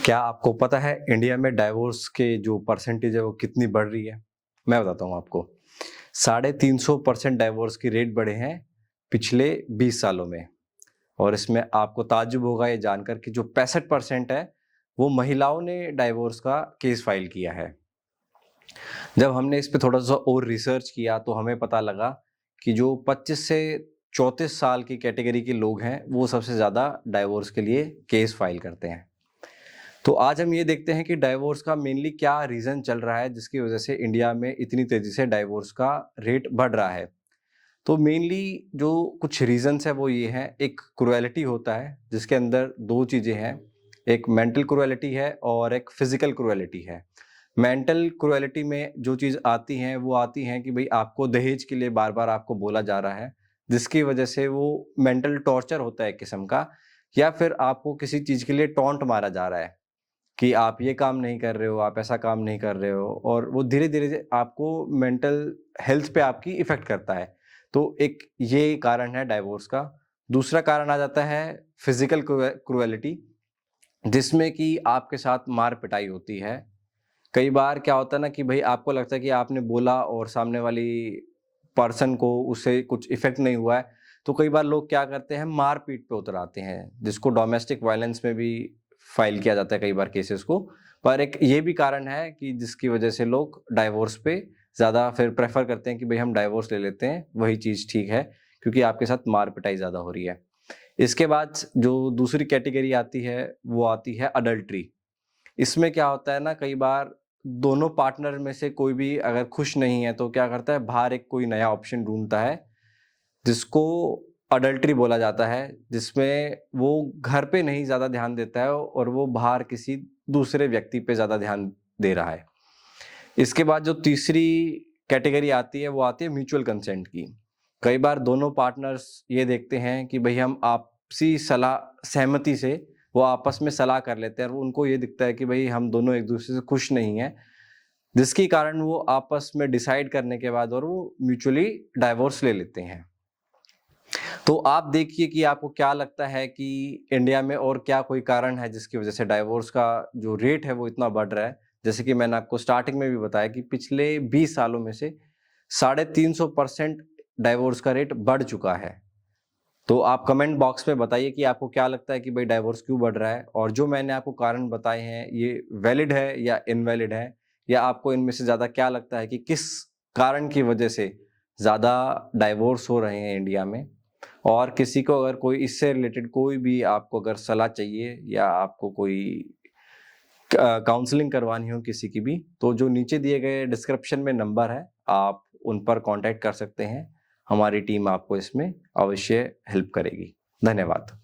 क्या आपको पता है इंडिया में डाइवोर्स के जो परसेंटेज है वो कितनी बढ़ रही है? मैं बताता हूँ आपको। 350% डाइवोर्स की रेट बढ़े हैं पिछले 20 सालों में। और इसमें आपको ताज्जुब होगा ये जानकर कि जो 65% है वो महिलाओं ने डाइवोर्स का केस फाइल किया है। जब हमने इस पे थोड़ा सा और रिसर्च किया तो हमें पता लगा कि जो 25 से 34 साल की कैटेगरी के लोग हैं वो सबसे ज़्यादा डाइवोर्स के लिए केस फाइल करते हैं। तो आज हम ये देखते हैं कि डाइवोर्स का मेनली क्या रीज़न चल रहा है जिसकी वजह से इंडिया में इतनी तेज़ी से डाइवोर्स का रेट बढ़ रहा है। तो मेनली जो कुछ रीज़न्स है वो ये हैं, एक क्रुएलिटी होता है जिसके अंदर 2 चीज़ें हैं, एक मेंटल क्रुएलिटी है और एक फिज़िकल क्रुएलिटी है। मेंटल क्रुएलिटी में जो चीज़ आती हैं वो आती हैं कि भई आपको दहेज के लिए बार-बार आपको बोला जा रहा है, जिसकी वजह से वो मेंटल टॉर्चर होता है एक किस्म का, या फिर आपको किसी चीज़ के लिए टॉन्ट मारा जा रहा है कि आप ये काम नहीं कर रहे हो, आप ऐसा काम नहीं कर रहे हो, और वो धीरे-धीरे से आपको मेंटल हेल्थ पे आपकी इफ़ेक्ट करता है। तो एक ये कारण है डाइवोर्स का। दूसरा कारण आ जाता है फिज़िकल क्रुएलिटी, जिसमें कि आपके साथ मार-पिटाई होती है। कई बार क्या होता है ना कि भई आपको लगता है कि आपने बोला और सामने वाली पर्सन को उससे कुछ इफ़ेक्ट नहीं हुआ है, तो कई बार लोग क्या करते हैं, मार-पीट पे उतर आते हैं, जिसको डोमेस्टिक वायलेंस में भी फाइल किया जाता है कई बार केसेस को। पर एक ये भी कारण है कि जिसकी वजह से लोग डाइवोर्स पे ज़्यादा फिर प्रेफ़र करते हैं कि भई हम डाइवोर्स ले लेते हैं, वही चीज़ ठीक है, क्योंकि आपके साथ मार-पिटाई ज़्यादा हो रही है। इसके बाद जो दूसरी कैटेगरी आती है, वो आती है अडल्ट्री। इसमें क्या होता है ना, कई बार दोनों पार्टनर में से कोई भी अगर खुश नहीं है तो क्या करता है, बाहर एक कोई नया ऑप्शन ढूँढता है, जिसको अडल्ट्री बोला जाता है, जिसमें वो घर पे नहीं ज़्यादा ध्यान देता है और वो बाहर किसी दूसरे व्यक्ति पे ज़्यादा ध्यान दे रहा है। इसके बाद जो तीसरी कैटेगरी आती है वो आती है म्यूचुअल कंसेंट की। कई बार दोनों पार्टनर्स ये देखते हैं कि भई हम आपसी सलाह सहमति से वो आपस में सलाह कर लेते हैं और उनको ये दिखता है कि भई हम दोनों एक-दूसरे से खुश नहीं हैं, जिसके कारण वो आपस में डिसाइड करने के बाद और वो म्यूचुअली डाइवोर्स ले लेते हैं। तो आप देखिए कि आपको क्या लगता है कि इंडिया में और क्या कोई कारण है जिसकी वजह से डाइवोर्स का जो रेट है वो इतना बढ़ रहा है? जैसे कि मैंने आपको स्टार्टिंग में भी बताया कि पिछले 20 सालों में से 350% डाइवोर्स का रेट बढ़ चुका है। तो आप कमेंट बॉक्स में बताइए कि आपको क्या लगता है कि भाई डाइवोर्स क्यों बढ़ रहा है, और जो मैंने आपको कारण बताए हैं ये वैलिड है या इनवैलिड है, या आपको इनमें से ज़्यादा क्या लगता है कि किस कारण की वजह से ज़्यादा डाइवोर्स हो रहे हैं इंडिया में। और किसी को अगर कोई इससे रिलेटेड कोई भी आपको अगर सलाह चाहिए या आपको कोई काउंसलिंग करवानी हो किसी की भी, तो जो नीचे दिए गए डिस्क्रिप्शन में नंबर है, आप उन पर कांटेक्ट कर सकते हैं। हमारी टीम आपको इसमें अवश्य हेल्प करेगी। धन्यवाद।